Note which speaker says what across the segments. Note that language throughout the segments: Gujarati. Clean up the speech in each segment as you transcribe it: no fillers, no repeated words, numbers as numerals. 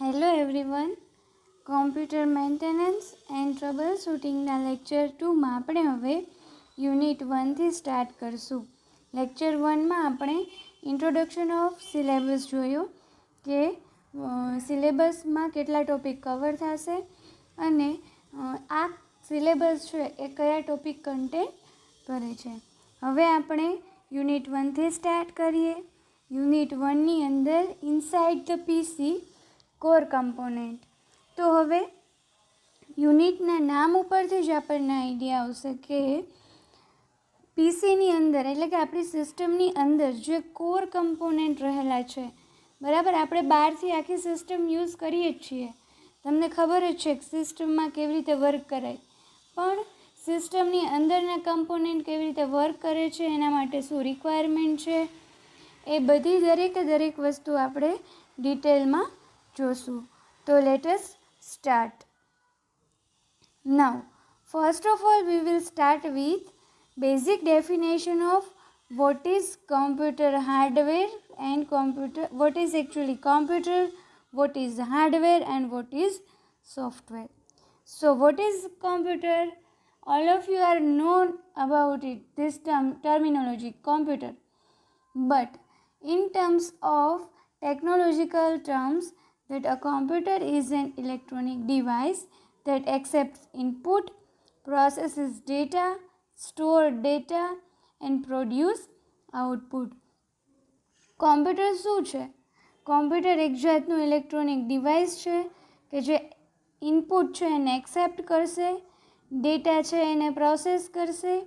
Speaker 1: Hello everyone. Computer maintenance and trouble શૂટિંગના લેક્ચર 2માં આપણે હવે યુનિટ 1થી સ્ટાર્ટ કરશું. લેક્ચર 1માં આપણે ઇન્ટ્રોડક્શન ઓફ સિલેબસ જોયો કે સિલેબસમાં કેટલા ટોપિક કવર થશે અને આ સિલેબસ છે એ કયા ટોપિક કન્ટેન્ટ કરે છે. હવે આપણે યુનિટ 1થી સ્ટાર્ટ કરીએ. યુનિટ 1ની અંદર inside the PC core component. તો હવે યુનિટના નામ ઉપરથી જ આપણને આઈડિયા આવશે કે પીસીની અંદર એટલે કે આપણી સિસ્ટમની અંદર જે કોર કમ્પોનેન્ટ રહેલા છે, બરાબર. આપણે બહારથી આખી સિસ્ટમ યુઝ કરીએ જ છીએ, તમને ખબર જ છે કે સિસ્ટમમાં કેવી રીતે વર્ક કરાય, પણ સિસ્ટમની અંદરના કમ્પોનેન્ટ કેવી રીતે વર્ક કરે છે, એના માટે શું રિક્વાયરમેન્ટ છે, એ બધી દરેક વસ્તુ આપણે ડિટેલમાં જોશું. તો let us start. Now first of all we will start with basic definition of what is computer hardware and what is actually computer, what is hardware and what is software. So what is computer? All of you are known about it, this terminology computer, but in terms of technological terms, that a computer is an electronic device that accepts input, processes data, store data and produce output. Computer શું છે? કોમ્પ્યુટર એક જાતનું ઇલેક્ટ્રોનિક ડિવાઇસ છે કે જે ઇનપુટ છે એને એક્સેપ્ટ કરશે, ડેટા છે એને પ્રોસેસ કરશે,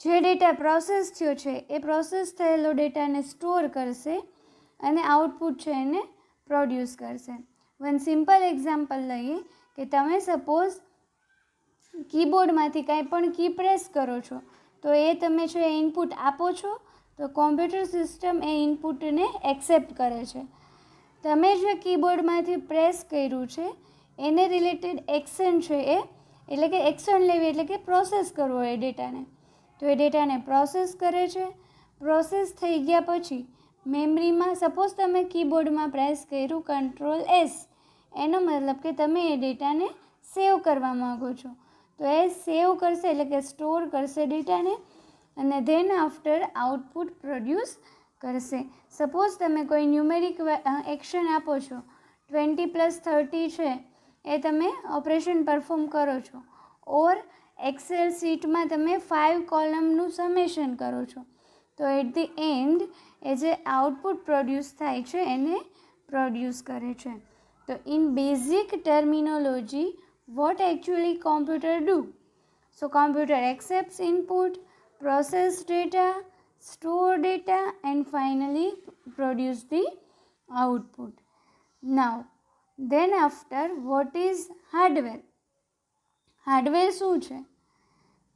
Speaker 1: જે ડેટા પ્રોસેસ થયો છે એ પ્રોસેસ થયેલો ડેટાને સ્ટોર કરશે અને આઉટપુટ છે એને પ્રોડ્યુસ કરશે. વન સિમ્પલ એક્ઝામ્પલ લઈએ કે તમે સપોઝ કીબોર્ડમાંથી કાંઈ પણ કી પ્રેસ કરો છો તો એ તમે છે એ ઇનપુટ આપો છો, તો કોમ્પ્યુટર સિસ્ટમ એ ઇનપુટને એક્સેપ્ટ કરે છે. તમે જે કીબોર્ડમાંથી પ્રેસ કર્યું છે એને રિલેટેડ એક્શન છે એ એટલે કે એક્શન લેવી એટલે કે પ્રોસેસ કરવો એ ડેટાને, તો એ ડેટાને પ્રોસેસ કરે છે. પ્રોસેસ થઈ ગયા પછી મેમરીમાં સપોઝ તમે કીબોર્ડમાં પ્રેસ કર્યું Ctrl+S, એનો મતલબ કે તમે એ ડેટાને સેવ કરવા માગો છો, તો એ સેવ કરશે એટલે કે સ્ટોર કરશે ડેટાને અને ધેન આફ્ટર આઉટપુટ પ્રોડ્યુસ કરશે. સપોઝ તમે કોઈ ન્યુમેરિક એક્શન આપો છો, 20+30 છે એ તમે ઓપરેશન પરફોર્મ કરો છો, ઓર એક્સેલ શીટમાં તમે 5 કોલમનું સમેશન કરો છો, તો એટ ધી એન્ડ એ જે આઉટપુટ પ્રોડ્યુસ થાય છે એને પ્રોડ્યુસ કરે છે. તો in basic terminology what actually computer do? So computer accepts input, process data, store data and finally produce the output. Now then after, what is hardware? Hardware શું છે?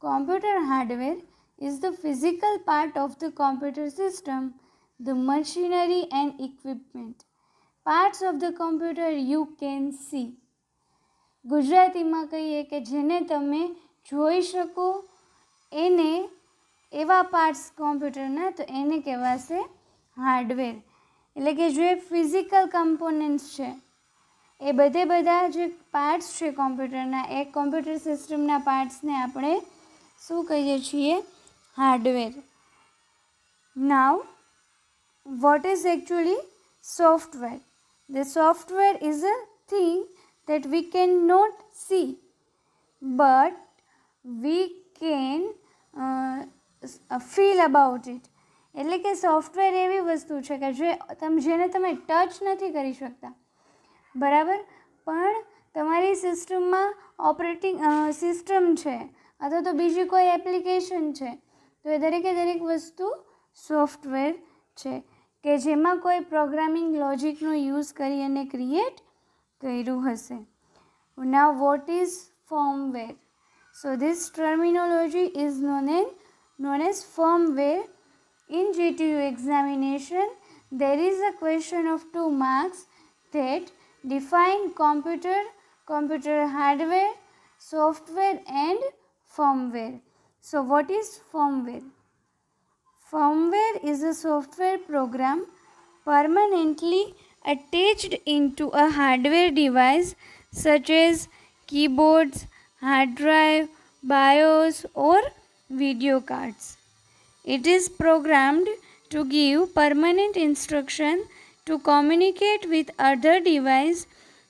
Speaker 1: Computer hardware is the physical part of the computer system, the machinery and equipment. Parts of the computer you can see. ગુજરાતીમાં કહીએ કે જેને તમે જોઈ શકો એને એવા પાર્ટ્સ કોમ્પ્યુટરના, તો એને કહેવાશે હાર્ડવેર. એટલે કે જે ફિઝિકલ કમ્પોનન્ટ્સ છે એ બધા જે પાર્ટ્સ છે કોમ્પ્યુટરના, એ કોમ્પ્યુટર સિસ્ટમના પાર્ટ્સને આપણે શું કહીએ છીએ? Hardware. Now what is actually software? The software is a thing that we cannot see but we can feel about it. એટલે કે સોફ્ટવેર એવી વસ્તુ છે કે જેને તમે ટચ નથી કરી શકતા, બરાબર, પણ તમારી સિસ્ટમમાં ઓપરેટિંગ સિસ્ટમ છે અથવા તો બીજી કોઈ એપ્લિકેશન છે, તો એ દરેક વસ્તુ સોફ્ટવેર છે કે જેમાં કોઈ પ્રોગ્રામિંગ લોજિકનો યુઝ કરી અને ક્રિએટ કર્યું હશે. Now what is firmware? So this terminology is known as firmware. In GTU examination there is a question of 2 marks that define computer hardware, software and firmware. So what is firmware? Firmware is a software program permanently attached into a hardware device such as keyboards, hard drive, BIOS, or video cards. It is programmed to give permanent instruction to communicate with other device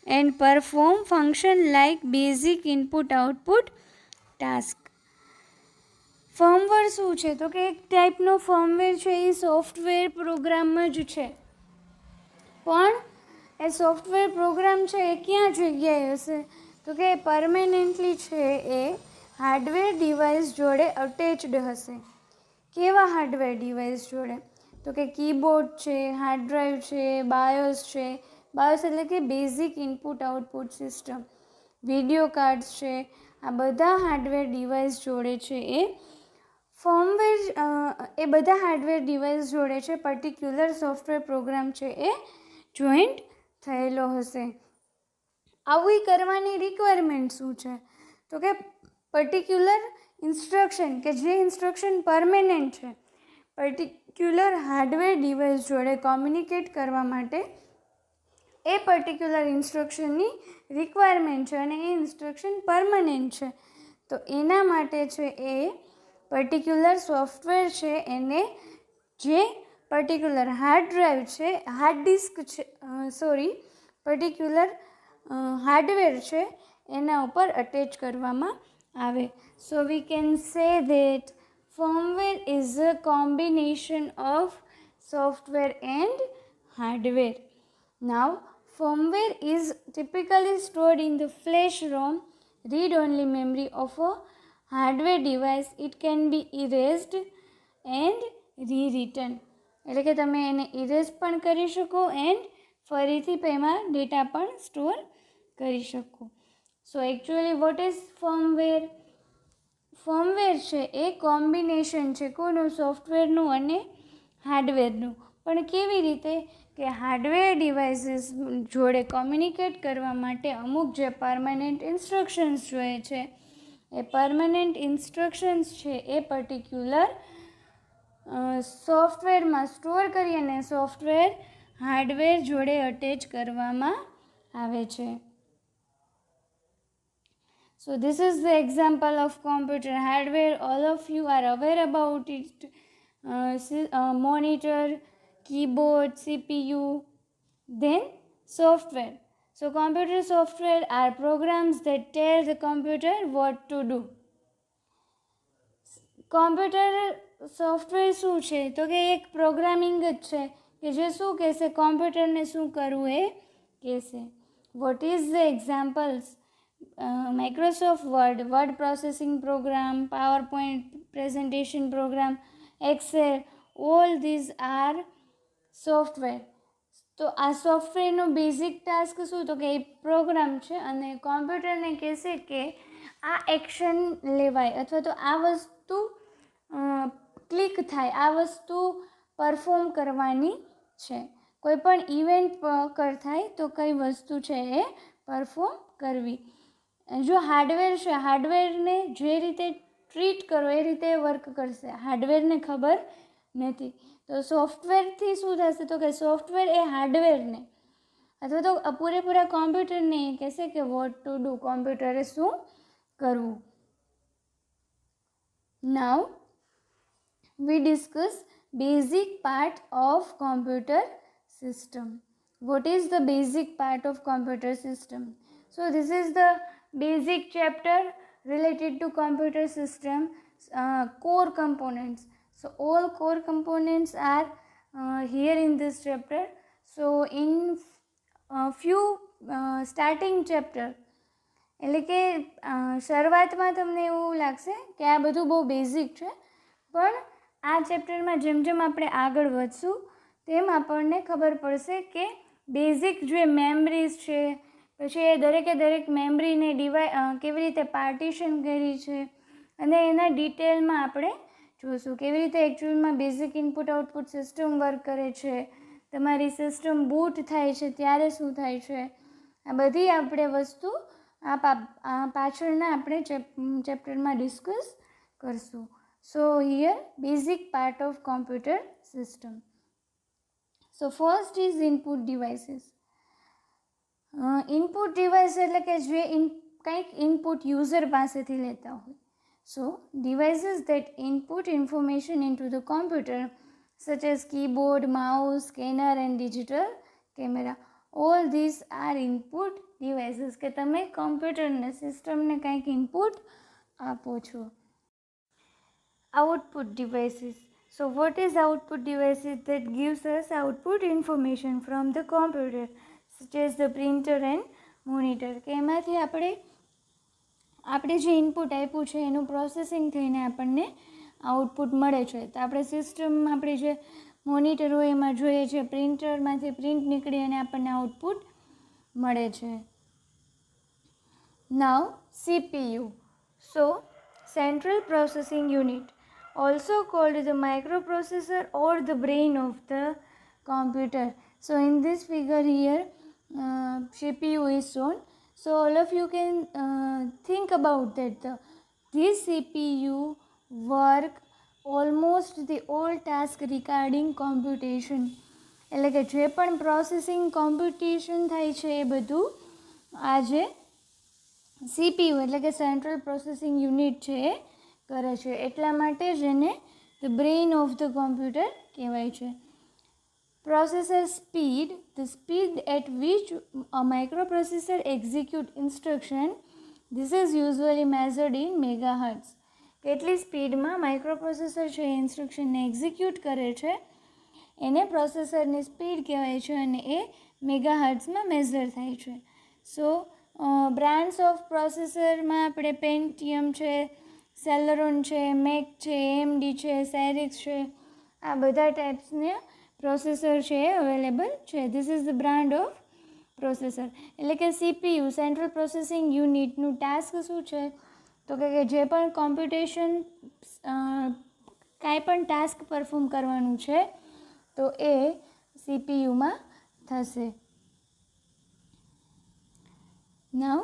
Speaker 1: and perform function like basic input-output task. Firmware શું છે? તો કે એક ટાઈપનો ફર્મવેર છે એ સોફ્ટવેર પ્રોગ્રામ જ છે, પણ એ સોફ્ટવેર પ્રોગ્રામ છે એ ક્યાં જગ્યાએ હશે? તો કે પરમેનન્ટલી છે એ હાર્ડવેર ડિવાઇસ જોડે અટેચડ હશે. કેવા હાર્ડવેર ડિવાઇસ જોડે? તો કે કીબોર્ડ છે, હાર્ડ ડ્રાઈવ છે, બાયોસ છે. બાયોસ એટલે કે basic input output system, video cards છે. આ બધા હાર્ડવેર ડિવાઇસ જોડે છે એ ફર્મવેર, એ બધા હાર્ડવેર ડિવાઇસ જોડે છે પર્ટિક્યુલર સોફ્ટવેર પ્રોગ્રામ છે એ જોઈન્ટ થયેલો હશે. આવું કરવાની રિક્વાયરમેન્ટ શું છે? તો કે પર્ટિક્યુલર ઇન્સ્ટ્રક્શન, કે જે ઇન્સ્ટ્રક્શન પરમેનન્ટ છે, પર્ટિક્યુલર હાર્ડવેર ડિવાઇસ જોડે કોમ્યુનિકેટ કરવા માટે એ પર્ટિક્યુલર ઇન્સ્ટ્રક્શનની રિક્વાયરમેન્ટ છે અને એ ઇન્સ્ટ્રક્શન પરમનન્ટ છે. તો એના માટે છે એ પર્ટિક્યુલર સોફ્ટવેર છે એને જે પર્ટિક્યુલર હાર્ડ ડ્રાઈવ છે, હાર્ડ ડિસ્ક છે, પર્ટિક્યુલર હાર્ડવેર છે એના ઉપર અટેચ કરવામાં આવે. So we can say that firmware is a combination of software and hardware. Now, firmware is typically stored in the flash ROM, read-only memory of a hardware device. It can be erased and rewritten. એટલે કે તમે એને ઇરેઝ પણ કરી શકો એન્ડ ફરીથી એમાં ડેટા પણ સ્ટોર કરી શકો. So actually what is firmware? Firmware છે એ કોમ્બિનેશન છે કોનું? સોફ્ટવેરનું અને હાર્ડવેરનું. પણ કેવી રીતે? કે હાર્ડવેર ડિવાઇસીસ જોડે કોમ્યુનિકેટ કરવા માટે અમુક જે પરમનન્ટ ઇન્સ્ટ્રક્શન્સ જોઈએ છે, એ પરમનન્ટ ઇન્સ્ટ્રક્શન્સ છે એ પર્ટિક્યુલર સોફ્ટવેરમાં સ્ટોર કરી અને સોફ્ટવેર હાર્ડવેર જોડે અટેચ કરવામાં આવે છે. So this is the example of computer hardware. All of you are aware about it. Monitor, keyboard, CPU, then software. So computer software are programs that tell the computer what to do. Computer software શું છે? તો કે એક પ્રોગ્રામિંગ જ છે કે જે શું કહેશે, કોમ્પ્યુટરને શું કરવું એ કહેશે. What is the examples? Microsoft Word processing program, PowerPoint presentation program, Excel, all these are software. તો આ સોફ્ટવેરનો બેઝિક ટાસ્ક શું? તો કે એ પ્રોગ્રામ છે અને કોમ્પ્યુટરને કહેશે કે આ એક્શન લેવાય અથવા તો આ વસ્તુ ક્લિક થાય, આ વસ્તુ પરફોર્મ કરવાની છે. કોઈ પણ ઇવેન્ટ થાય તો કઈ વસ્તુ છે એ પરફોર્મ કરવી. જો હાર્ડવેર છે, હાર્ડવેરને જે રીતે ટ્રીટ કરો એ રીતે વર્ક કરશે, હાર્ડવેરને ખબર નથી. તો સોફ્ટવેરથી શું થશે? તો કે સોફ્ટવેર એ હાર્ડવેરને અથવા તો પૂરેપૂરા કોમ્પ્યુટરને એ કહેશે કે વોટ ટુ ડુ, કોમ્પ્યુટરે શું કરવું. નાઉ we discuss basic part of computer system. What is the basic part of computer system? So this is the basic chapter related to computer system, core components. So all core components are here in this chapter. So in few starting chapter, એટલે કે શરૂઆતમાં તમને એવું લાગશે કે આ બધું બહુ બેઝિક છે, પણ આ ચેપ્ટરમાં જેમ જેમ આપણે આગળ વધશું તેમ આપણને ખબર પડશે કે બેઝિક જે મેમરીઝ છે, પછી એ દરેક મેમરીને કેવી રીતે પાર્ટીશન કરી છે અને એના ડિટેલમાં આપણે જોઈશું કેવી રીતે એકચ્યુઅલમાં basic input output system work કરે છે, તમારી સિસ્ટમ બૂટ થાય છે ત્યારે શું થાય છે. આ બધી આપણે વસ્તુ પાછળના આપણે ચેપ્ટરમાં ડિસ્કસ કરશું. So here basic part of computer system. So first is input devices. Input device એટલે કે જે કંઈક ઇનપુટ યુઝર પાસેથી લેતા હોય. સો devices that input information into the computer such as keyboard, mouse, scanner and digital camera. All these are input devices કે તમે કમ્પ્યુટરને સિસ્ટમને કંઈક ઇનપુટ આપો છો. Output devices. So what is output devices? That gives us output information from the computer such as the printer and monitor. કે એમાંથી આપણે જે ઇનપુટ આપ્યું છે એનું પ્રોસેસિંગ થઈને આપણને આઉટપુટ મળે છે. તો આપણે સિસ્ટમ આપણી જે મોનિટર હોય એમાં જોઈએ છે પ્રિન્ટરમાંથી પ્રિન્ટ નીકળી અને આપણને આઉટપુટ મળે છે. નાવ CPU. So central processing unit, also called the microprocessor or the brain of the computer. So in this figure here CPU is shown. So all of you can think about that this CPU work almost the all task regarding computation. એટલે કે જે પણ પ્રોસેસિંગ કોમ્પ્યુટેશન થાય છે એ બધું આ જે CPU એટલે કે સેન્ટ્રલ પ્રોસેસિંગ યુનિટ છે એ કરે છે. એટલા માટે જ એને the brain of the computer કહેવાય છે. Processor speed, the speed at which a microprocessor execute instruction, this is usually measured in megahertz. કેટલી સ્પીડમાં માઇક્રોપ્રોસેસર છે એ ઇન્સ્ટ્રક્શનને એક્ઝિક્યુટ કરે છે એને પ્રોસેસરની સ્પીડ કહેવાય છે અને એ મેગાહર્ટ્ઝમાં મેઝર થાય છે. સો બ્રાન્ડ્સ ઓફ પ્રોસેસરમાં આપણે પેન્ટિયમ છે, સેલરોન છે, મેક છે, AMD છે, સેરિક્સ છે, આ બધા ટાઈપ્સને પ્રોસેસર છે એ અવેલેબલ છે. This is the brand of processor. એટલે કે CPU સેન્ટ્રલ પ્રોસેસિંગ યુનિટનું ટાસ્ક શું છે તો કે જે પણ કોમ્પ્યુટેશન કાંઈ પણ ટાસ્ક પરફોર્મ કરવાનું છે તો એ CPUમાં થશે. નાવ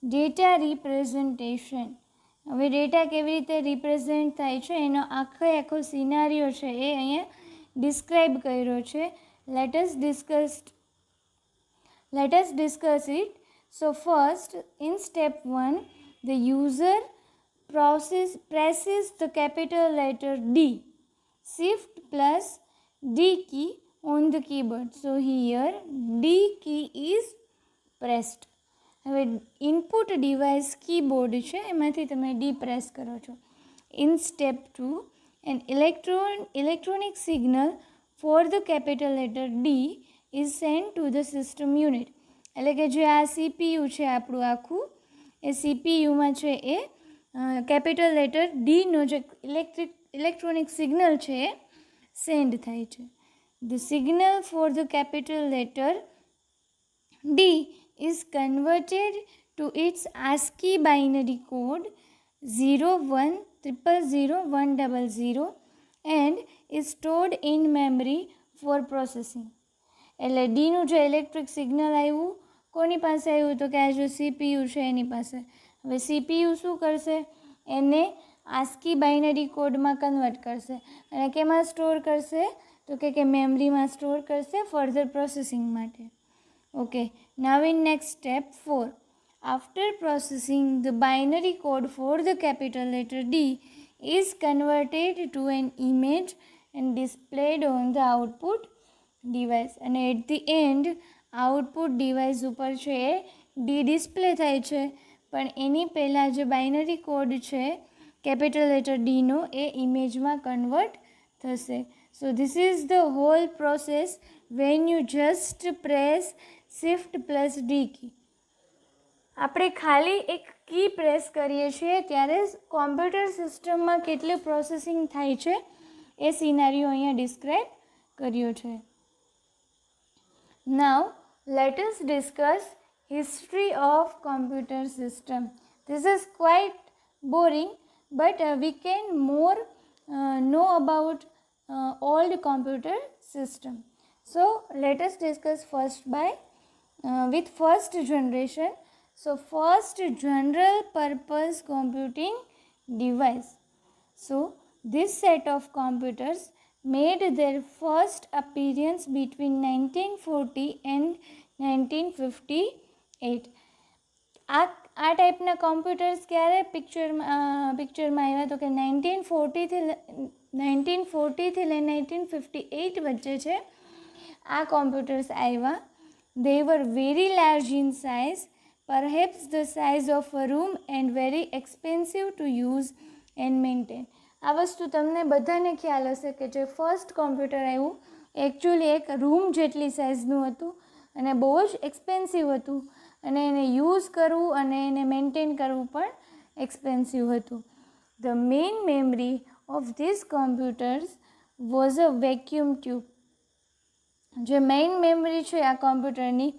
Speaker 1: ડેટા રિપ્રેઝન્ટેશન. હવે ડેટા કેવી રીતે રિપ્રેઝેન્ટ થાય છે એનો આખો સિનારીઓ છે એ અહીંયા ડિસ્ક્રાઇબ કર્યો છે. Late us discuss it. So first in step 1 the user presses the capital letter D, shift plus D key on the keyboard. So here D key is pressed. હવે ઇનપુટ ડિવાઇસ કીબોર્ડ છે એમાંથી તમે ડી પ્રેસ કરો છો. In step 2 an electronic signal for the capital letter D is sent to the system unit. એટલે કે જે આ CPU છે આપણું આખું એ CPUમાં છે એ કેપિટલ લેટર ડીનો જે ઇલેક્ટ્રોનિક સિગ્નલ છે એ સેન્ડ થાય છે. The signal for the capital letter D is converted to its ASCII binary code 01000100 and is stored in memory for processing. એટલે ડીનું જે ઇલેક્ટ્રિક સિગ્નલ આવ્યું કોની પાસે આવ્યું તો કે આ જો CPU છે એની પાસે. હવે CPU શું કરશે એને ASCII બાઇનરી કોડમાં કન્વર્ટ કરશે અને કેમાં સ્ટોર કરશે તો કે મેમરીમાં સ્ટોર કરશે ફર્ધર પ્રોસેસિંગ માટે. Okay, now in next step 4, after processing the binary code for the capital letter D is converted to an image and displayed on the output device. And at the end output device ઉપર છે D ડિસ્પ્લે થાય છે પણ એની પહેલાં જે બાઇનરી કોડ છે કેપિટલ લેટર Dનો એ ઇમેજમાં કન્વર્ટ થશે. So this is the whole process when you just press shift plus D key. આપણે ખાલી એક કી પ્રેસ કરીએ છીએ ત્યારે કોમ્પ્યુટર સિસ્ટમમાં કેટલી પ્રોસેસિંગ થાય છે એ સિનારીઓ અહીંયા ડિસ્ક્રાઇબ કર્યો છે. નાવ late us discuss history of computer system. This is quite boring but we can more know about old computer system. So let us discuss first with first generation. So first general purpose computing device. So this set of computers made their first appearance between 1940 and 1958. આ ટાઈપના કોમ્પ્યુટર્સ ક્યારે પિક્ચરમાં આવ્યા તો કે 1940થી લઈને 1958 વચ્ચે છે આ કોમ્પ્યુટર્સ આવ્યા. They were very large in size, perhaps the size of a room, and very expensive to use and maintain. આ વસ્તુ તમને બધાને ખ્યાલ હશે કે જે ફર્સ્ટ કોમ્પ્યુટર આવ્યું એકચ્યુઅલી એક રૂમ જેટલી સાઇઝનું હતું અને બહુ જ એક્સપેન્સિવ હતું અને એને યુઝ કરવું અને એને મેન્ટેન કરવું પણ એક્સપેન્સિવ હતું. The main memory of these computers was a vacuum tube. જે મેઇન મેમરી છે આ કોમ્પ્યુટરની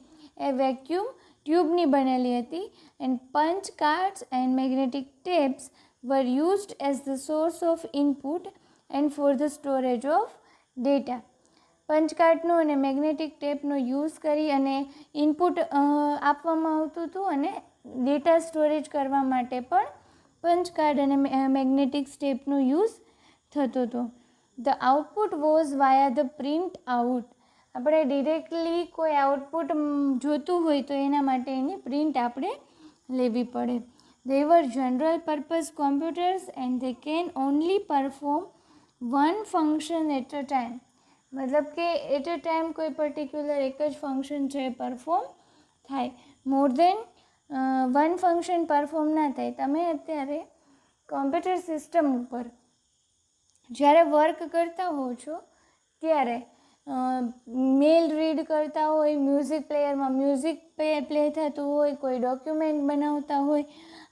Speaker 1: એ વેક્યુમ ટ્યુબની બનેલી હતી. And punch cards and magnetic tapes were used as the source of input and for the storage of data. પંચ કાર્ડનો અને મેગ્નેટિક ટેપનો યુઝ કરી અને ઇનપુટ આપવામાં આવતું હતું અને ડેટા સ્ટોરેજ કરવા માટે પણ પંચ કાર્ડ અને મેગ્નેટિક ટેપનો યુઝ થતો હતો. The output was via the print out. આપણે ડિરેક્ટલી કોઈ આઉટપુટ જોતું હોય તો એના માટે એની પ્રિન્ટ આપણે લેવી પડે. They were general purpose computers and they can only perform one function at a time. મતલબ કે એટ અ ટાઈમ કોઈ પર્ટિક્યુલર એક જ ફંક્શન છે પરફોર્મ થાય, મોર દેન વન ફંક્શન પરફોર્મ ના થાય. તમે અત્યારે કોમ્પ્યુટર સિસ્ટમ ઉપર જ્યારે વર્ક કરતા હો છો ત્યારે મેલ રીડ કરતા હોય, મ્યુઝિક પ્લેયરમાં મ્યુઝિક પ્લે થતું હોય, કોઈ ડોક્યુમેન્ટ બનાવતા હોય,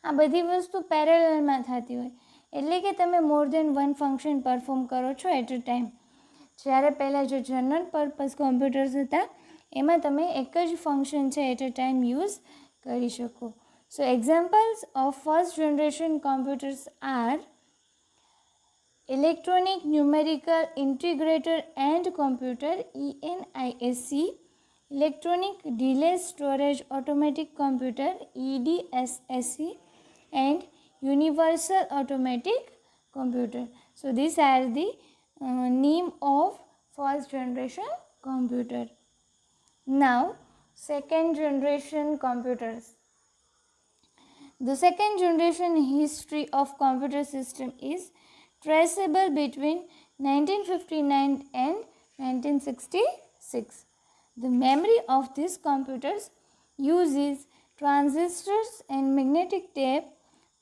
Speaker 1: આ બધી વસ્તુ પેરેલલમાં થતી હોય. એટલે કે તમે મોર દેન વન ફંક્શન પરફોર્મ કરો છો એટ અ ટાઈમ. જ્યારે પહેલાં જે જનરલ પર્પઝ કોમ્પ્યુટર્સ હતા એમાં તમે એક જ ફંક્શન છે એટ અ ટાઈમ યુઝ કરી શકો. So examples of first generation computers are Electronic Numerical Integrator and Computer ENISC, Electronic Delay Storage Automatic Computer EDSSC, and Universal Automatic Computer. So these are the name of first generation computer. Now second generation computers. The second generation history of computer system is traceable between 1959 and 1966. The memory of these computers uses transistors and magnetic tape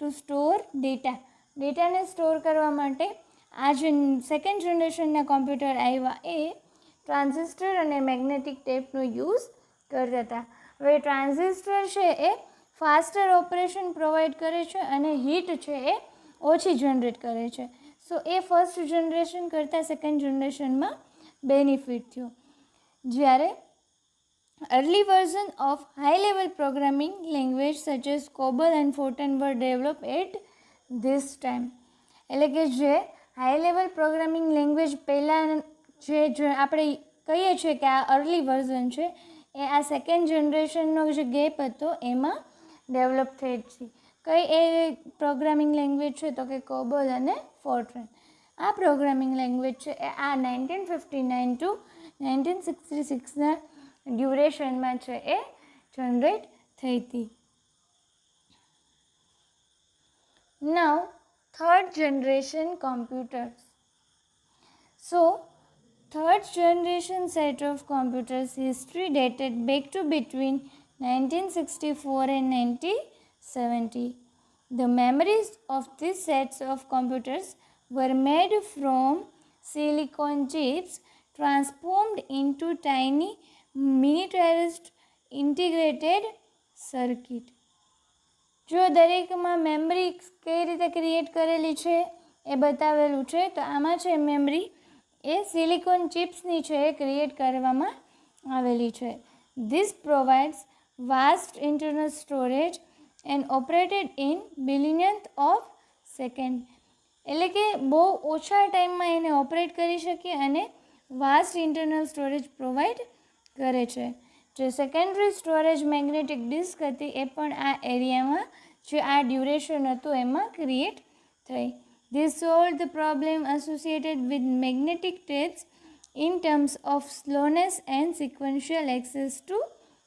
Speaker 1: to store data. ડેટાને સ્ટોર કરવા માટે આ જે સેકન્ડ જનરેશનના કોમ્પ્યુટર આવ્યા એ ટ્રાન્ઝિસ્ટર અને મેગ્નેટિક ટેપનો યુઝ કરતા હતા. હવે ટ્રાન્ઝિસ્ટર છે એ ફાસ્ટર ઓપરેશન પ્રોવાઈડ કરે છે અને હીટ છે એ ઓછી જનરેટ કરે છે. સો એ ફર્સ્ટ જનરેશન કરતાં સેકન્ડ જનરેશનમાં બેનિફિટ થયો. જ્યારે early version of high level programming language such as COBOL and Fortran were developed at this time. એટલે કે જે હાઈ લેવલ પ્રોગ્રામિંગ લેંગ્વેજ પહેલાં જે આપણે કહીએ છીએ કે આ અર્લી વર્ઝન છે એ આ સેકન્ડ જનરેશનનો જે ગેપ હતો એમાં ડેવલપ થઈ છે. કઈ એ પ્રોગ્રામિંગ લેંગ્વેજ છે તો કે કોબોલ અને ફોર્ટ્રેન. આ પ્રોગ્રામિંગ લેંગ્વેજ છે એ આ 1959 ટુ 1966ના ડ્યુરેશનમાં છે એ જનરેટ થઈ હતી. Now third generation computers. So third generation set of computers history dated back to between 1964 and 1970. The memories of these sets of computers were made from silicon chips transformed into tiny miniaturized integrated circuit. જો દરેકમાં મેમરી કઈ રીતે ક્રિએટ કરેલી છે એ બતાવેલું છે. તો આમાં છે મેમરી એ સિલિકોન ચિપ્સની છે એ ક્રિએટ કરવામાં આવેલી છે. This provides vast internal storage and operated in billionth of second. એટલે કે બહુ ઓછા ટાઈમમાં એને ઓપરેટ કરી શકીએ અને વાસ્ટ ઇન્ટરનલ સ્ટોરેજ પ્રોવાઈડ કરે છે. જે સેકન્ડરી સ્ટોરેજ મેગ્નેટિક ડિસ્ક હતી એ પણ આ એરિયામાં જે આ ડ્યુરેશન હતું એમાં ક્રિએટ થઈ. This solved the problem associated with magnetic tapes in terms of slowness and sequential access to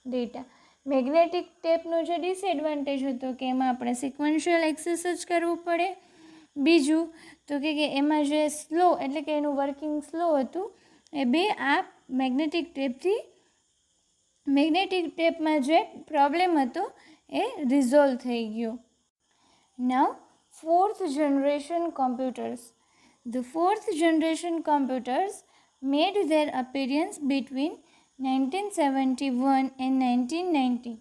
Speaker 1: data. Magnetic ટેપનો જે ડિસએડવાન્ટેજ હતો કે એમાં આપણે સિક્વન્શિયલ એક્સેસ જ કરવું પડે. બીજું તો કે એમાં જે સ્લો એટલે કે એનું વર્કિંગ સ્લો હતું એ બે આ મેગ્નેટિક ટેપમાં જે પ્રોબ્લેમ હતો એ રિઝોલ્વ થઈ ગયો. નાઉ fourth generation computers. The fourth generation computers made their appearance between 1971 and 1990.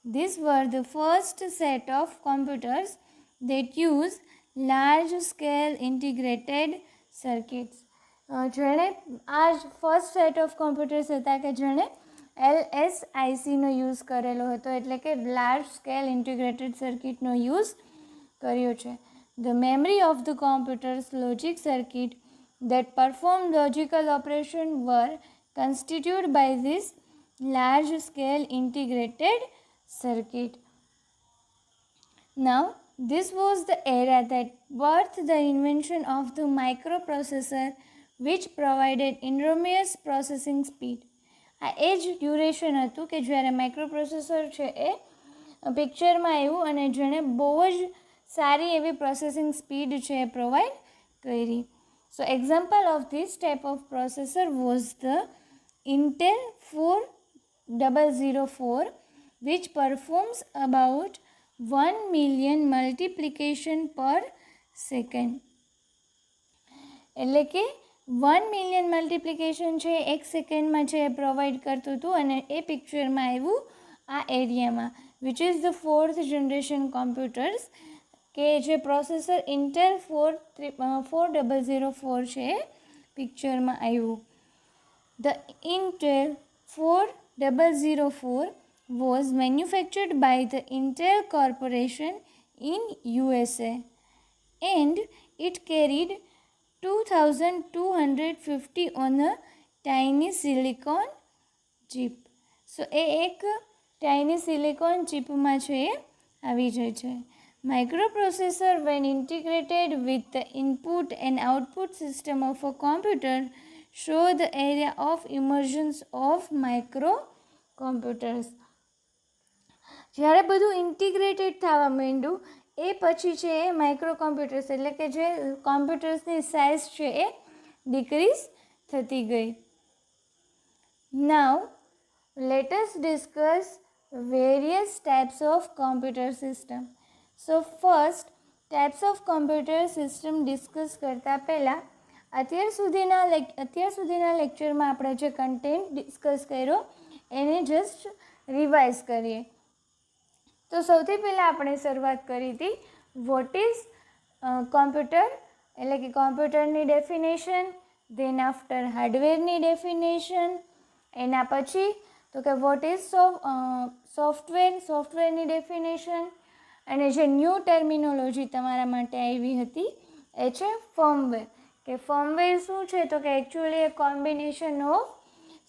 Speaker 1: These were the first set of computers that use large scale integrated circuits. જેણે આ ફર્સ્ટ સેટ ઓફ કોમ્પ્યુટર્સ હતા કે જેણે LSICનો યુઝ કરેલો હતો, એટલે કે લાર્જ સ્કેલ ઇન્ટિગ્રેટેડ સર્કિટનો યુઝ કર્યો છે. The memory of the computer's logic circuit that perform logical operation were constituted by this large scale integrated circuit. Now this was the era that birthed the invention of the microprocessor, which provided enormous processing speed. આ એ જ ડ્યુરેશન હતું કે જ્યારે માઇક્રોપ્રોસેસર છે એ પિક્ચરમાં આવ્યું અને જેણે બહુ જ સારી એવી પ્રોસેસિંગ સ્પીડ છે એ પ્રોવાઈડ કરી. So example of this type of processor was the Intel 4004, which performs about 1 million multiplication per second. એટલે કે 1 મિલિયન મલ્ટિપ્લિકેશન છે એક સેકન્ડમાં છે એ પ્રોવાઈડ કરતું હતું અને એ પિક્ચરમાં આવ્યું આ એરિયામાં, which is the fourth generation computers કે જે પ્રોસેસર ઇન્ટેલ 4004 છે એ પિક્ચરમાં આવ્યું. The Intel 4004 was manufactured by the Intel Corporation in USA and it carried 2250 on a tiny silicon chip. So એ એક tiny silicon chipમાં છે એ આવી જાય છે. Microprocessor when integrated with the input and output system of a computer show the area of emergence of microcomputers. જ્યારે બધું ઇન્ટિગ્રેટેડ થવા માંડ્યું એ પછી છે એ માઇક્રો કોમ્પ્યુટર્સ એટલે કે જે કોમ્પ્યુટર્સની સાઇઝ છે એ ડિક્રીઝ થતી ગઈ. Now let us discuss various types of computer system. So first types of computer system discuss કરતાં પહેલાં અત્યાર સુધીના લેક્ચરમાં આપણે જે કન્ટેન્ટ ડિસ્કસ કર્યો એને જસ્ટ રિવાઇઝ કરીએ. તો સૌથી પહેલાં આપણે શરૂઆત કરી હતી વોટ ઇઝ કોમ્પ્યુટર એટલે કે કોમ્પ્યુટરની ડેફિનેશન, ધેન આફ્ટર હાર્ડવેરની ડેફિનેશન, એના પછી તો કે વોટ ઇઝ સોફ્ટવેરની ડેફિનેશન, અને જે ન્યૂ ટર્મિનોલોજી તમારા માટે આવી હતી એ છે ફર્મવેર. કે ફર્મવેર શું છે તો કે actually A combination of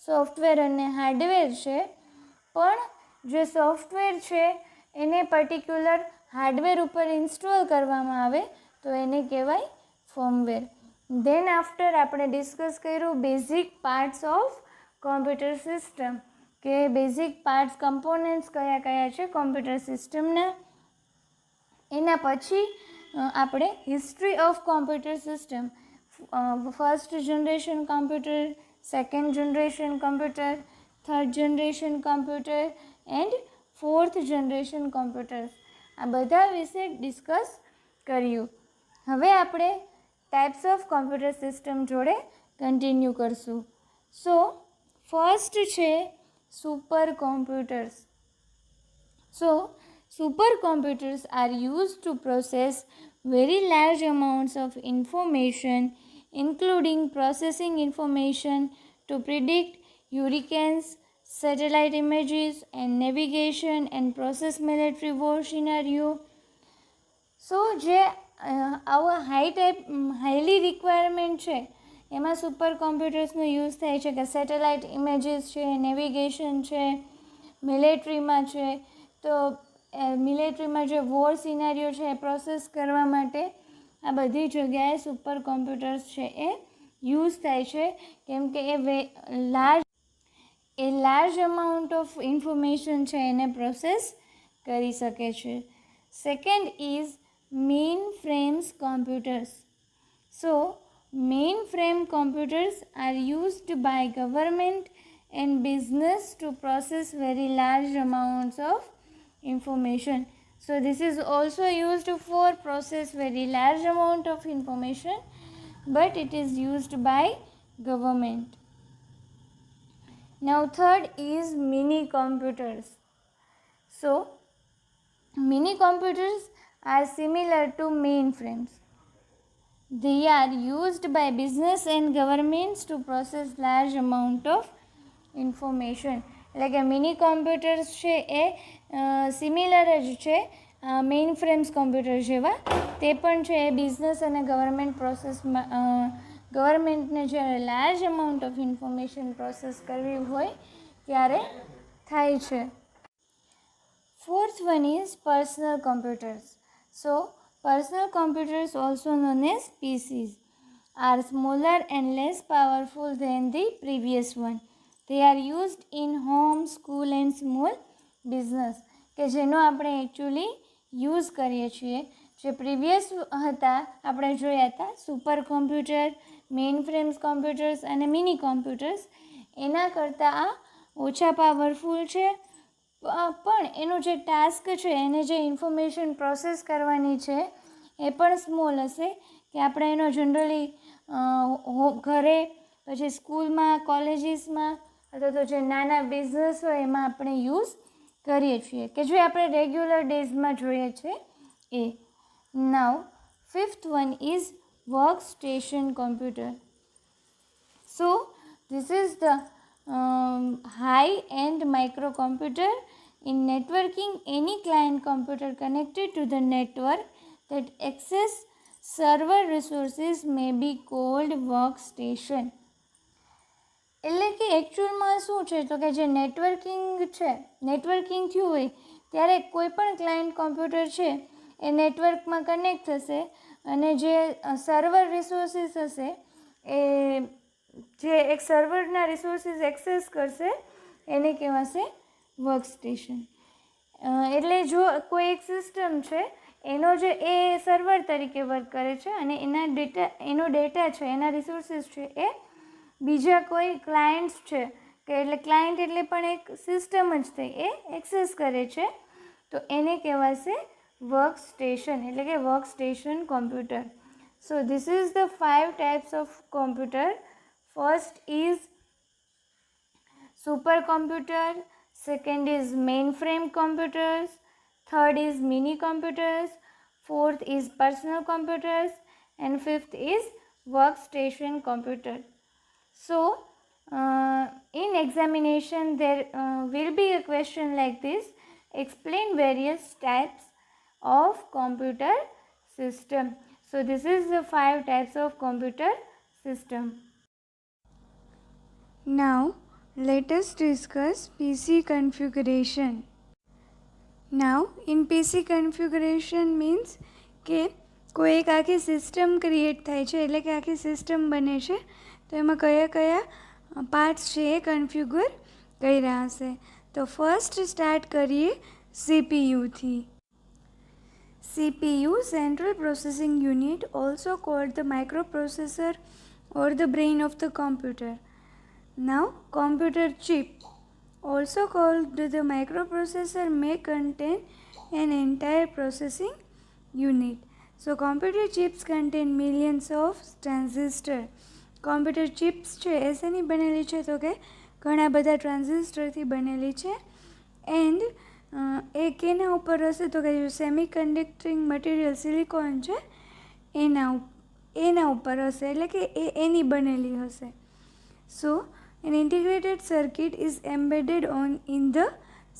Speaker 1: software અને હાર્ડવેર છે, પણ જે સોફ્ટવેર છે એને પર્ટિક્યુલર હાર્ડવેર ઉપર ઇન્સ્ટોલ કરવામાં આવે તો એને કહેવાય ફર્મવેર. ધેન આફ્ટર આપણે ડિસ્કસ કર્યું basic parts of computer system કે બેઝિક પાર્ટ્સ કમ્પોનન્ટ્સ કયા કયા છે કોમ્પ્યુટર સિસ્ટમના. એના પછી આપણે history of computer system, first generation computer, second generation computer, third generation computer and fourth generation computers, આ બધા વિશે ડિસ્કસ કર્યું. હવે આપણે ટાઈપ્સ ઓફ કોમ્પ્યુટર સિસ્ટમ જોડે કન્ટિન્યુ કરશું. સો ફર્સ્ટ છે super computers. So supercomputers are used to process very large amounts of information, including processing information to predict hurricanes, satellite images and navigation and process military war scenario. So જે આવા હાઈલી રિક્વાયરમેન્ટ છે એમાં સુપર કોમ્પ્યુટર્સનો યુઝ થાય છે કે સેટેલાઇટ ઇમેજીસ છે, નેવિગેશન છે, મિલિટરીમાં છે, તો મિલિટરીમાં જે વોર સિનારીઓ છે એ પ્રોસેસ કરવા માટે આ બધી જગ્યાએ સુપર કોમ્પ્યુટર્સ છે એ યુઝ થાય છે, કેમ કે એ લાર્જ અમાઉન્ટ ઓફ ઇન્ફોર્મેશન છે એને પ્રોસેસ કરી શકે છે. Second is main frames computers. So mainframe computers are used by government and business to process very large amounts of information. So this is also used for process very large amount of information, but it is used by government. Now third is mini computers. So mini computers are similar to mainframes. They are used by business and governments to process large amount of information. એટલે કે મિની કોમ્પ્યુટર્સ છે એ સિમિલર જ છે મેઇન ફ્રેમ્સ કોમ્પ્યુટર જેવા. તે પણ છે એ બિઝનેસ અને ગવર્મેન્ટ પ્રોસેસમાં ગવર્મેન્ટને જ્યારે large amount of information process કરવી હોય ત્યારે થાય છે. Fourth one is personal computers. So personal computers, also known as PCs, are smaller and less powerful than the previous one. They are used in home, school and small business. કે જેનો આપણે એકચ્યુઅલી યુઝ કરીએ છીએ. જે પ્રીવિયસ હતા આપણે જોયા હતા super computer, main frames computers અને મિની કોમ્પ્યુટર્સ, એના કરતાં આ ઓછા પાવરફુલ છે, પણ એનું જે ટાસ્ક છે એને જે ઇન્ફોર્મેશન પ્રોસેસ કરવાની છે એ પણ સ્મોલ હશે, કે આપણે એનો જનરલી ઘરે, પછી સ્કૂલમાં, કોલેજીસમાં અથવા તો જે નાના બિઝનેસ હોય એમાં આપણે યુઝ કરીએ છીએ, કે જે આપણે રેગ્યુલર ડેઝમાં જોઈએ છે એ. Now fifth one is work station computer. So this is the high-end microcomputer in networking any client computer connected to the network that access server resources may be called workstation. એટલે કે એકચ્યુઅલમાં શું છે તો કે જે નેટવર્કિંગ થયું હોય ત્યારે કોઈ પણ ક્લાયન્ટ કોમ્પ્યુટર છે એ નેટવર્કમાં કનેક્ટ થશે અને જે સર્વર રિસોર્સિસ હશે એ જે એક સર્વરના રિસોર્સિસ એક્સેસ કરશે એને કહેવાશે વર્ક સ્ટેશન. એટલે જો કોઈ એક સિસ્ટમ છે એનો જે એ સર્વર તરીકે વર્ક કરે છે અને એનો ડેટા છે, એના રિસોર્સિસ છે એ બીજા કોઈ ક્લાયન્ટ્સ છે, કે એટલે ક્લાયન્ટ એટલે પણ એક સિસ્ટમ જ થઈ, એ એક્સેસ કરે છે, તો એને કહેવાશે વર્ક સ્ટેશન, એટલે કે work station computer. So this is the 5 types of computer. First is supercomputer, second is mainframe computers, third is mini computers, fourth is personal computers, and fifth is workstation computer. So in examination there will be a question like this: explain various types of computer system. So this is the 5 types of computer system. Now let us discuss PC configuration. Now in PC configuration means કે કોઈ એક આખી સિસ્ટમ ક્રિએટ થાય છે, એટલે કે આખી સિસ્ટમ બને છે, તો એમાં કયા કયા પાર્ટ્સ છે એ કન્ફિગ્યુર કર્યા હશે. તો ફર્સ્ટ સ્ટાર્ટ કરીએ સીપીયુથી. CPU, Central Processing Unit, also called the microprocessor or the brain of the computer. Now, computer chip, also called the microprocessor, may contain an entire processing unit. So, computer chips contain millions of transistors. Computer chips છે એ શેની બનેલી છે તો કે ઘણા બધા ટ્રાન્ઝિસ્ટરથી બનેલી છે. એન્ડ એ કેના ઉપર હશે તો કે જે સેમી કન્ડક્ટિંગ મટીરિયલ સિલિકોન છે એના ઉપર હશે, એટલે કે એની બનેલી હશે. સો an integrated circuit is embedded in the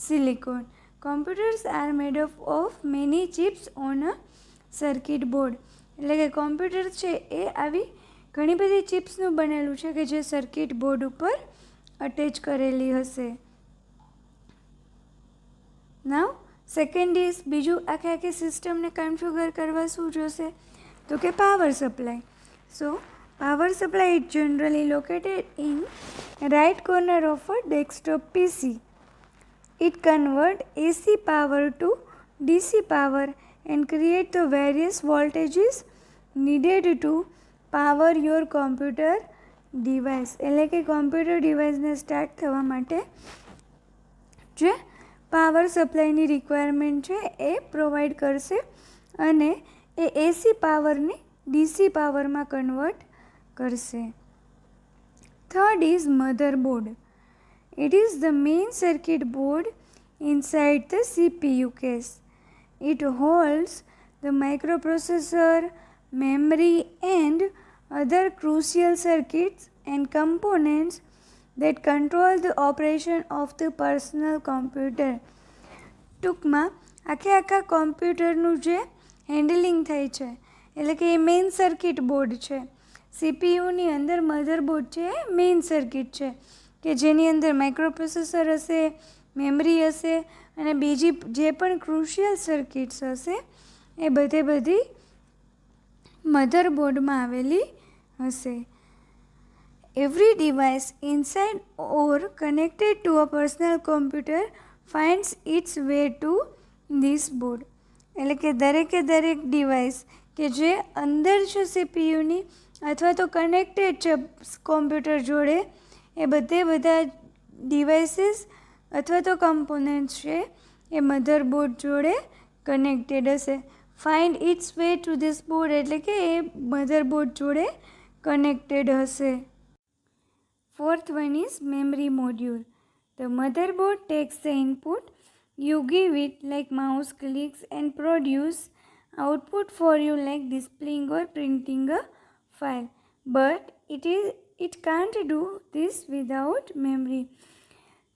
Speaker 1: silicon. Computers are made up of many chips on a circuit board. એટલે કે કોમ્પ્યુટર છે એ આવી ઘણી બધી ચિપ્સનું બનેલું છે કે જે સર્કિટ બોર્ડ ઉપર અટેચ કરેલી હશે. નાઉ સેકન્ડ ઇઝ બીજું આખી સિસ્ટમને કન્ફિગર કરવા શું જોશે તો તો કે power supply. So power supply is generally located in right corner of a desktop PC. It converts AC power to DC power and create the various voltages needed to power your computer device. એટલે કે કોમ્પ્યુટર ડિવાઇસને સ્ટાર્ટ થવા માટે જે પાવર સપ્લાયની રિક્વાયરમેન્ટ છે એ પ્રોવાઈડ કરશે અને એ એસી પાવરને ડીસી પાવરમાં કન્વર્ટ કરશે. Third is motherboard. It is the main circuit board inside the CPU case. It holds the microprocessor, memory and other crucial circuits and components that control the operation of the personal computer. ટૂંકમાં આખા કોમ્પ્યુટરનું જે હેન્ડલિંગ થાય છે એટલે કે એ મેઇન સર્કિટ બોર્ડ છે. સીપીયુની અંદર મધરબોર્ડ છે એ મેઇન સર્કિટ છે કે જેની અંદર માઇક્રોપ્રોસેસર હશે, મેમરી હશે અને બીજી જે પણ ક્રુશિયલ સર્કિટ્સ હશે એ બધી મધરબોર્ડમાં આવેલી હશે. Every device inside or connected to a personal computer finds its way to this board. એટલે કે દરેકે દરેક ડિવાઇસ કે જે અંદર છે સીપીયુની અથવા તો કનેક્ટેડ છે કોમ્પ્યુટર જોડે એ બધા ડિવાઇસીસ અથવા તો કમ્પોનન્ટ્સ છે એ મધરબોર્ડ જોડે કનેક્ટેડ હશે. Find its way to this board એટલે કે એ મધરબોર્ડ જોડે કનેક્ટેડ હશે. Fourth one is memory module. The motherboard takes the input you give it like mouse clicks and produce output for you like displaying or printing a file. But it can't do this without memory.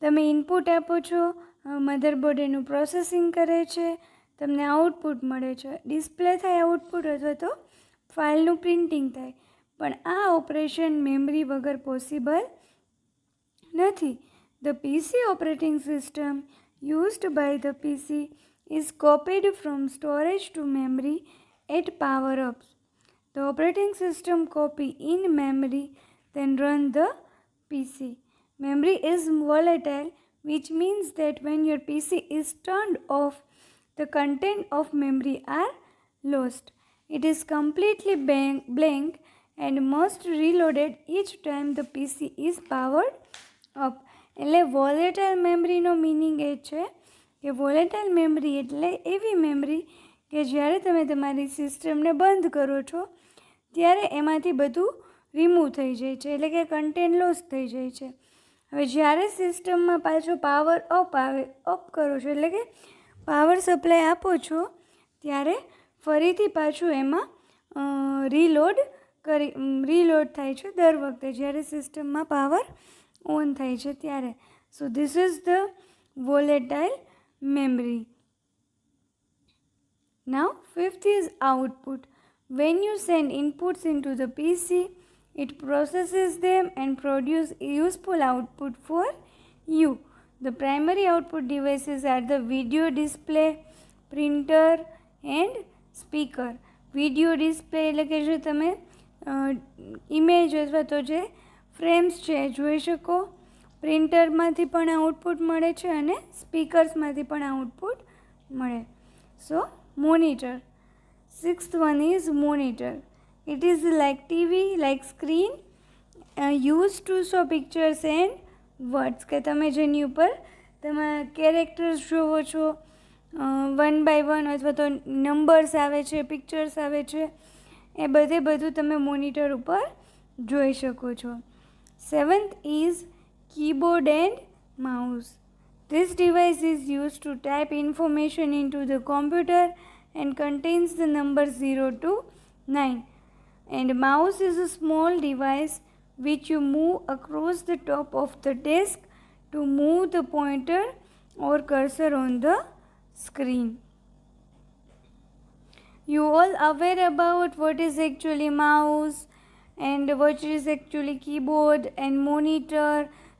Speaker 1: તમે ઇનપુટ આપો છો, મધરબોર્ડ એનું પ્રોસેસિંગ કરે છે, તમને આઉટપુટ મળે છે, ડિસ્પ્લે થાય આઉટપુટ અથવા તો ફાઇલનું પ્રિન્ટિંગ થાય. પણ આ ઓપરેશન મેમરી વગર પોસિબલ નથી. The PC operating system used by the PC is copied from storage to memory at power ups. The operating system copy in memory then run the PC. Memory is volatile, which means that when your PC is turned off, the content of memory are lost. It is completely blank and must reloaded each time the PC is powered up. એટલે વોલેટાઇલ મેમરીનો મિનિંગ એ છે કે વોલેટાઇલ મેમરી એટલે એવી મેમરી કે જ્યારે તમે તમારી સિસ્ટમને બંધ કરો છો ત્યારે એમાંથી બધું રિમૂવ થઈ જાય છે એટલે કે કન્ટેન્ટ લોસ થઈ જાય છે. હવે જ્યારે સિસ્ટમમાં પાછો પાવર અપ કરો છો એટલે કે પાવર સપ્લાય આપો છો ત્યારે ફરીથી પાછું એમાં રીલોડ થાય છે દર વખતે જ્યારે સિસ્ટમમાં પાવર ઓન થાય છે ત્યારે. સો this is the volatile memory. Now fifth is output. When you send inputs into the PC, it processes them and produces useful output for you. The primary output devices are the video display, printer and speaker. Video display એટલે કે જો તમે ઇમેજ અથવા તો જે ફ્રેમ્સ છે જોઈ શકો, પ્રિન્ટરમાંથી પણ આઉટપુટ મળે છે અને સ્પીકર્સમાંથી પણ આઉટપુટ મળે. So monitor. Sixth one is monitor. It is like TV, like screen use to show pictures and words કે તમે જેની ઉપર તમે કેરેક્ટર્સ જોવો છો વન બાય વન અથવા તો નંબર્સ આવે છે, પિક્ચર્સ આવે છે એ બધું તમે મોનિટર ઉપર જોઈ શકો છો. Seventh is keyboard and mouse. This device is used to type information into the computer and contains the numbers 0 to 9. And mouse is a small device which you move across the top of the desk to move the pointer or cursor on the screen. You all aware about what is actually mouse and what is actually keyboard and monitor.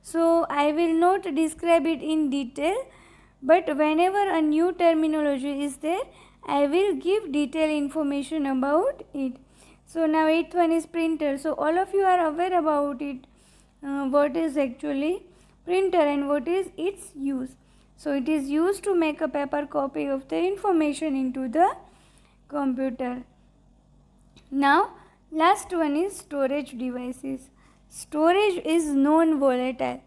Speaker 1: So I will not describe it in detail, but whenever a new terminology is there, I will give detailed information about it. So now 8th one is printer. So all of you are aware about it. What is actually printer and what is its use. So it is used to make a paper copy of the information into the computer. Now last one is storage devices. Storage is non-volatile.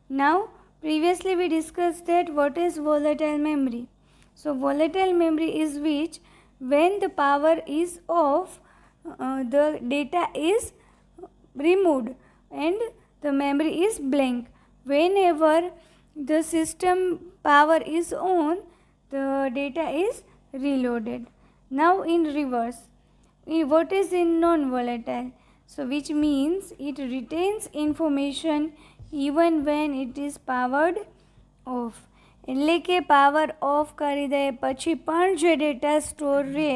Speaker 1: Now previously we discussed that what is volatile memory. So volatile memory is which when the power is off, the data is removed and the memory is blank. Whenever the system power is on, the data is reloaded. Now in reverse, what is in non-volatile? So which means it retains information even when it is powered off. એટલે કે પાવર ઓફ કરી દે પછી પણ જે ડેટા સ્ટોર રહે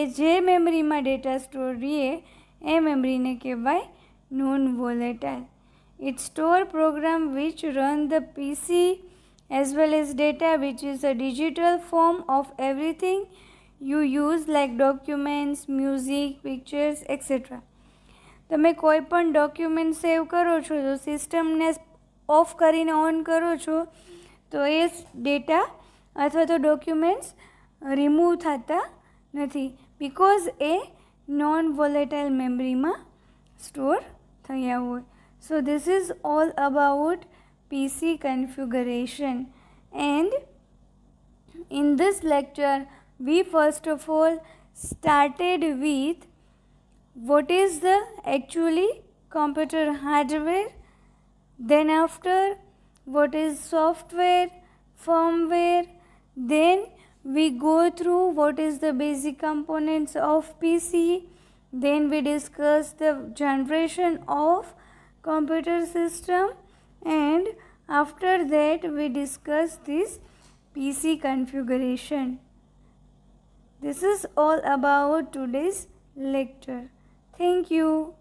Speaker 1: એ જે મેમરીમાં ડેટા સ્ટોર રહે એ મેમરીને કહેવાય non volatile. It store program which run the PC as well as data which is a digital form of everything you use like documents, music, pictures, etc. તમે કોઈ પણ ડોક્યુમેન્ટ સેવ કરો છો તો સિસ્ટમને ઓફ કરીને ઓન કરો છો તો એ ડેટા અથવા તો ડોક્યુમેન્ટ્સ રિમૂવ થતા નથી બિકોઝ એ નોન વોલેટાઇલ મેમરીમાં સ્ટોર થયા હોય. So this is all about PC configuration, and in this lecture we first of all started with what is the actually computer hardware, then after what is software, firmware, then we go through what is the basic components of PC, then we discuss the generation of computer system, and after that we discuss this PC configuration. This is all about today's lecture. Thank you.